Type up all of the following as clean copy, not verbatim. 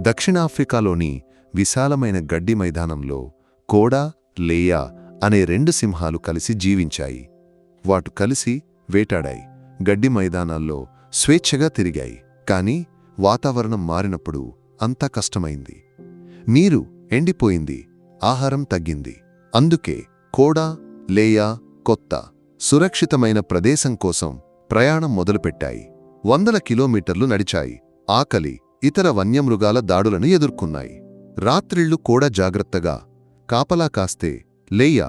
దక్షిణాఫ్రికాలోని విశాలమైన గడ్డి మైదానంలో కోడా, లేయా అనే 2 సింహాలు కలిసి జీవించాయి. వాటు కలిసి వేటాడాయి, గడ్డి మైదానాల్లో స్వేచ్ఛగా తిరిగాయి. కాని వాతావరణం మారినప్పుడు అంతా కష్టమైంది. నీరు ఎండిపోయింది, ఆహారం తగ్గింది. అందుకే కోడా, లేయా కొత్త, సురక్షితమైన ప్రదేశం కోసం ప్రయాణం మొదలుపెట్టాయి. 100 కిలోమీటర్లు నడిచాయి. ఆకలి, ఇతర వన్యమృగాల దాడులను ఎదుర్కొన్నాయి. రాత్రిళ్లు కూడా జాగ్రత్తగా కాపలా కాస్తే లేయా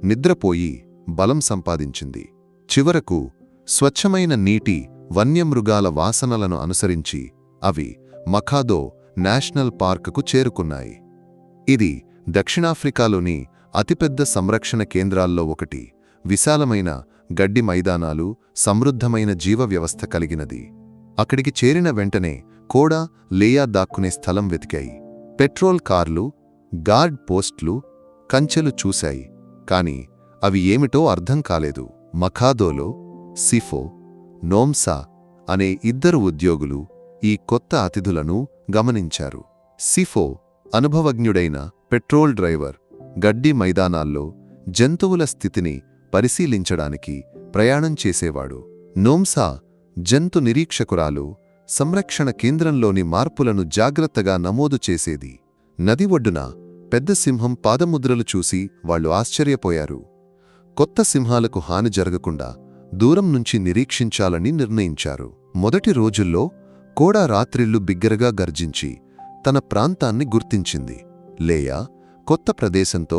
నిద్రపోయి బలం సంపాదించింది. చివరకు స్వచ్ఛమైన నీటి, వన్యమృగాల వాసనలను అనుసరించి అవి మఖాదో నేషనల్ పార్కుకు చేరుకున్నాయి. ఇది దక్షిణాఫ్రికాలోని అతిపెద్ద సంరక్షణ కేంద్రాల్లో ఒకటి. విశాలమైన గడ్డి మైదానాలు, సమృద్ధమైన జీవ వ్యవస్థ కలిగినది. అక్కడికి చేరిన వెంటనే కోడా, లేయా దాక్కునే స్థలం వెతికాయి. పెట్రోల్ కార్లు, గార్డ్ పోస్ట్లు, కంచెలు చూశాయి. కాని అవి ఏమిటో అర్థం కాలేదు. మఖాదోలో సిఫో, నోమ్సా అనే 2 ఉద్యోగులు ఈ కొత్త అతిథులను గమనించారు. సిఫో అనుభవజ్ఞుడైన పెట్రోల్ డ్రైవర్, గడ్డి మైదానాల్లో జంతువుల స్థితిని పరిశీలించడానికి ప్రయాణం చేసేవాడు. నోమ్సా జంతు నిరీక్షకురాలు, సంరక్షణ కేంద్రంలోని మార్పులను జాగ్రత్తగా నమోదు చేసేది. నది ఒడ్డున పెద్ద సింహం పాదముద్రలు చూసి వాళ్లు ఆశ్చర్యపోయారు. కొత్త సింహాలకు హాని జరగకుండా దూరం నుంచి నిరీక్షించాలని నిర్ణయించారు. మొదటి రోజుల్లో కోడా రాత్రిళ్లు బిగ్గరగా గర్జించి తన ప్రాంతాన్ని గుర్తించింది. లేయా కొత్త ప్రదేశంతో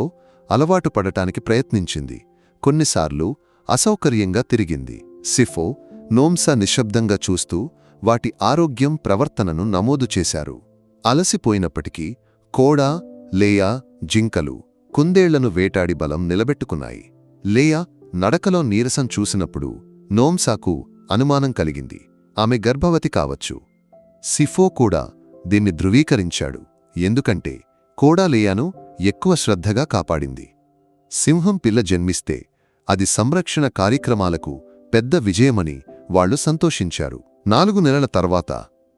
అలవాటు పడటానికి ప్రయత్నించింది. కొన్నిసార్లు అసౌకర్యంగా తిరిగింది. సిఫో, నోమ్సా నిశ్శబ్దంగా చూస్తూ వాటి ఆరోగ్యం, ప్రవర్తనను నమోదు చేశారు. అలసిపోయినప్పటికీ కోడా, లేయా జింకలు, కుందేళ్లను వేటాడి బలం నిలబెట్టుకున్నాయి. లేయా నడకలో నీరసం చూసినప్పుడు నోమ్సాకు అనుమానం కలిగింది. ఆమె గర్భవతి కావచ్చు. సిఫో కూడా దీన్ని ధృవీకరించాడు. ఎందుకంటే కోడా లేయాను ఎక్కువ శ్రద్ధగా కాపాడింది. సింహం పిల్ల జన్మిస్తే అది సంరక్షణ కార్యక్రమాలకు పెద్ద విజయమని వాళ్లు సంతోషించారు. 4 నెలల తర్వాత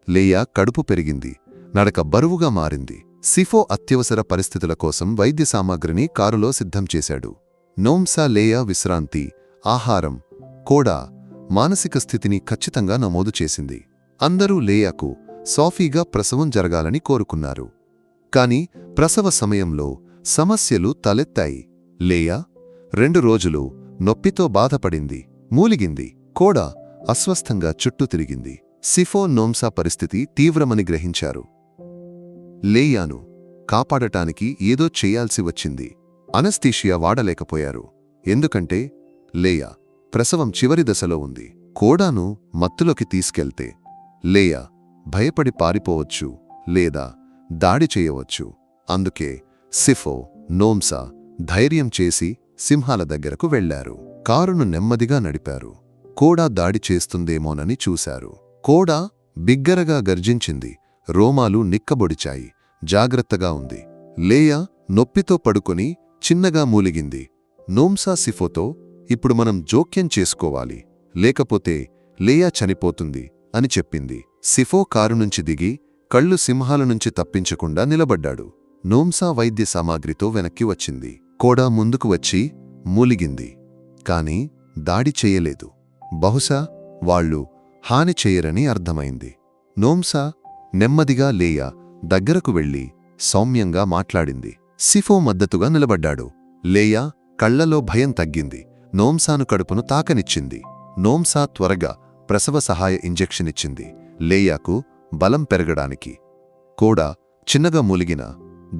లేయా కడుపు పెరిగింది, నడక బరువుగా మారింది. సిఫో అత్యవసర పరిస్థితుల కోసం వైద్య సామాగ్రిని కారులో సిద్ధం చేశాడు. నోమ్సా లేయా విశ్రాంతి, ఆహారం, కోడా మానసిక స్థితిని ఖచ్చితంగా నమోదు చేసింది. అందరూ లేయాకు సాఫీగా ప్రసవం జరగాలని కోరుకున్నారు. కాని ప్రసవ సమయంలో సమస్యలు తలెత్తాయి. లేయా 2 రోజులు నొప్పితో బాధపడింది, మూలిగింది. కోడా అస్వస్థంగా చుట్టూ తిరిగింది. సిఫో, నోమ్సా పరిస్థితి తీవ్రమని గ్రహించారు. లేయాను కాపాడటానికి ఏదో చేయాల్సి వచ్చింది. అనస్థీషియా వాడలేకపోయారు. ఎందుకంటే లేయా ప్రసవం చివరి దశలో ఉంది. కోడాను మత్తులోకి తీసుకెళ్తే లేయా భయపడి పారిపోవచ్చు లేదా దాడి చేయవచ్చు. అందుకే సిఫో, నోమ్సా ధైర్యం చేసి సింహాల దగ్గరకు వెళ్లారు. కారును నెమ్మదిగా నడిపారు. కోడా దాడి చేస్తుందేమోనని చూశారు. కోడా బిగ్గరగా గర్జించింది. రోమాలు నిక్కబొడిచాయి. జాగ్రత్తగా ఉంది. లేయా నొప్పితో పడుకొని చిన్నగా మూలిగింది. నోమ్సా సిఫోతో, ఇప్పుడు మనం జోక్యం చేసుకోవాలి, లేకపోతే లేయా చనిపోతుంది అని చెప్పింది. సిఫో కారు నుంచి దిగి కళ్ళు సింహాల నుంచి తప్పించకుండా నిలబడ్డాడు. నోమ్సా వైద్య సామాగ్రితో వెనక్కి వచ్చింది. కోడా ముందుకు వచ్చి మూలిగింది. కాని దాడి చెయ్యలేదు. బహుశా వాళ్లు హాని చెయ్యరని అర్థమైంది. నోమ్సా నెమ్మదిగా లేయా దగ్గరకు వెళ్లి సౌమ్యంగా మాట్లాడింది. సిఫో మద్దతుగా నిలబడ్డాడు. లేయా కళ్లలో భయం తగ్గింది. నోమ్సాను కడుపును తాకనిచ్చింది. నోమ్సా త్వరగా ప్రసవ సహాయ ఇంజెక్షన్ ఇచ్చింది, లేయాకు బలం పెరగడానికి. కోడా చిన్నగా మూలిగినా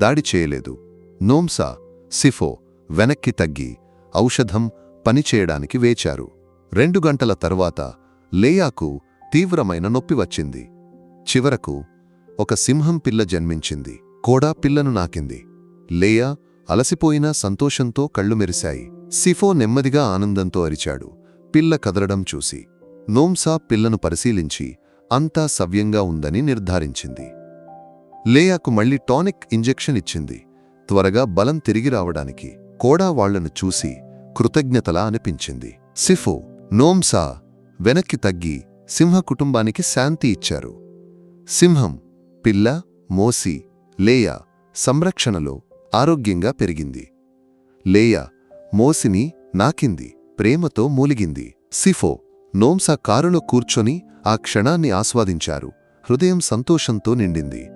దాడి చేయలేదు. నోమ్సా, సిఫో వెనక్కి తగ్గి ఔషధం పనిచేయడానికి వేచారు. 2 గంటల తర్వాత లేయాకు తీవ్రమైన నొప్పి వచ్చింది. చివరకు ఒక సింహం పిల్ల జన్మించింది. కోడా పిల్లను నాకింది. లేయా అలసిపోయినా సంతోషంతో కళ్ళు మెరిశాయి. సిఫో నెమ్మదిగా ఆనందంతో అరిచాడు పిల్ల కదలడం చూసి. నోమ్సా పిల్లను పరిశీలించి అంతా సవ్యంగా ఉందని నిర్ధారించింది. లేయాకు మళ్లీ టానిక్ ఇంజెక్షన్ ఇచ్చింది, త్వరగా బలం తిరిగి రావడానికి. కోడా వాళ్లను చూసి కృతజ్ఞతలా అనిపించింది. సిఫో, నోమ్సా వెనక్కి తగ్గి సింహ కుటుంబానికి శాంతి ఇచ్చారు. సింహం, పిల్ల మోసి, లేయా సంరక్షణలో ఆరోగ్యంగా పెరిగింది. లేయా మోసిని నాకింది, ప్రేమతో మూలిగింది. సిఫో, నోమ్సా కారులో కూర్చొని ఆ క్షణాన్ని ఆస్వాదించారు. హృదయం సంతోషంతో నిండింది.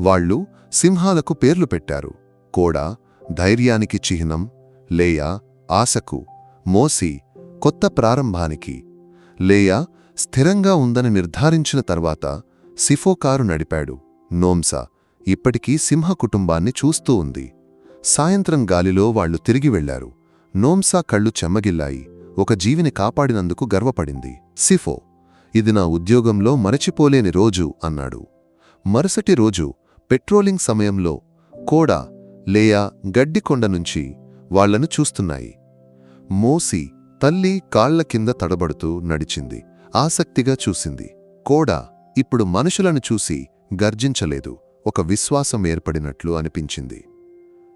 వాళ్ళు సింహాలకు పేర్లు పెట్టారు. కోడా ధైర్యానికి చిహ్నం, లేయా ఆశకు, మోసి కొత్త ప్రారంభానికి. లేయా స్థిరంగా ఉందని నిర్ధారించిన తర్వాత సిఫో కారు నడిపాడు. నోమ్సా ఇప్పటికీ సింహ కుటుంబాన్ని చూస్తూ ఉంది. సాయంత్రం గాలిలో వాళ్లు తిరిగి వెళ్లారు. నోమ్సా కళ్ళు చెమ్మగిల్లాయి. ఒక జీవిని కాపాడినందుకు గర్వపడింది. సిఫో, ఇది నా ఉద్యోగంలో మరచిపోలేని రోజు అన్నాడు. మరుసటి రోజు పెట్రోలింగ్ సమయంలో కోడా, లేయా గడ్డికొండ నుంచి వాళ్లను చూస్తున్నాయి. మోసి తల్లి కాళ్ల కింద తడబడుతూ నడిచింది. ఆసక్తిగా చూసింది. కోడా ఇప్పుడు మనుషులను చూసి గర్జించలేదు. ఒక విశ్వాసం ఏర్పడినట్లు అనిపించింది.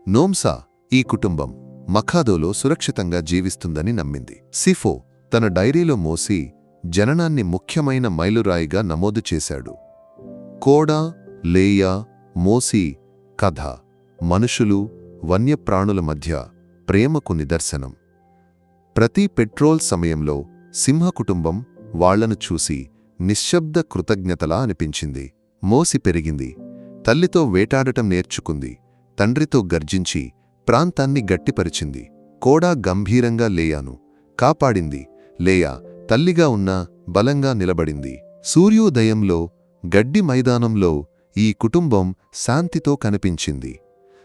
నోమ్సా ఈ కుటుంబం మఖాదోలో సురక్షితంగా జీవిస్తుందని నమ్మింది. సిఫో తన డైరీలో మోసి జననాన్ని ముఖ్యమైన మైలురాయిగా నమోదు చేశాడు. కోడా, లేయా, మోసి కథ మనుషులు, వన్యప్రాణుల మధ్య ప్రేమకు నిదర్శనం. ప్రతి పెట్రోల్ సమయంలో సింహ కుటుంబం వాళ్లను చూసి నిశ్శబ్ద కృతజ్ఞతలా అనిపించింది. మోసి పెరిగింది. తల్లితో వేటాడటం నేర్చుకుంది. తండ్రితో గర్జించి ప్రాంతాన్ని గట్టిపరిచింది. కోడా గంభీరంగా లేయాను కాపాడింది. లేయా తల్లిగా ఉన్నా బలంగా నిలబడింది. సూర్యోదయంలో గడ్డి మైదానంలో ఈ కుటుంబం శాంతితో కనిపించింది.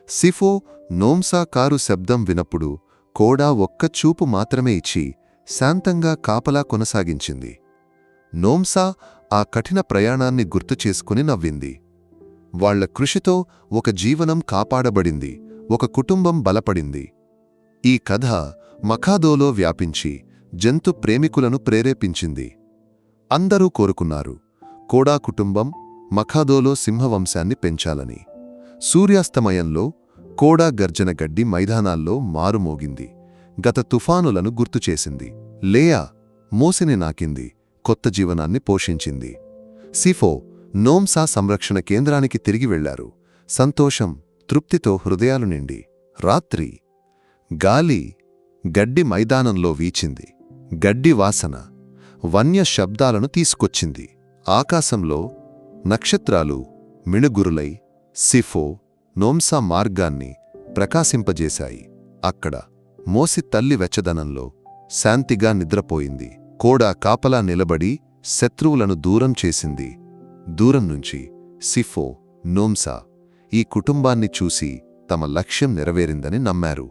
సిఫో, నోమ్సా కారు శబ్దం వినప్పుడు కోడా ఒక్క చూపు మాత్రమే ఇచ్చి శాంతంగా కాపలా కొనసాగించింది. నోమ్సా ఆ కఠిన ప్రయాణాన్ని గుర్తుచేసుకుని నవ్వింది. వాళ్ల కృషితో ఒక జీవనం కాపాడబడింది, ఒక కుటుంబం బలపడింది. ఈ కథ మఖాదోలో వ్యాపించి జంతు ప్రేమికులను ప్రేరేపించింది. అందరూ కోరుకున్నారు కోడా కుటుంబం మఖాదోలో సింహవంశాన్ని పెంచాలని. సూర్యాస్తమయంలో కోడా గర్జన గడ్డి మైదానాల్లో మారుమోగింది. గత తుఫానులను గుర్తుచేసింది. లేయా మోసిని నాకింది, కొత్త జీవనాన్ని పోషించింది. సిఫో, నోమ్సా సంరక్షణ కేంద్రానికి తిరిగి వెళ్లారు. సంతోషం, తృప్తితో హృదయాలు నిండి. రాత్రి గాలి గడ్డి మైదానంలో వీచింది. గడ్డి వాసన వన్య శబ్దాలను తీసుకొచ్చింది. ఆకాశంలో నక్షత్రాలు మిణుగురులై సిఫో, నోమ్సా మార్గాన్ని ప్రకాశింపజేశాయి. అక్కడ మోసి తల్లి వెచ్చదనంలో శాంతిగా నిద్రపోయింది. కోడా కాపలా నిలబడి శత్రువులను దూరం చేసింది. దూరం నుంచి సిఫో, నోమ్సా ఈ కుటుంబాన్ని చూసి తమ లక్ష్యం నెరవేరిందని నమ్మారు.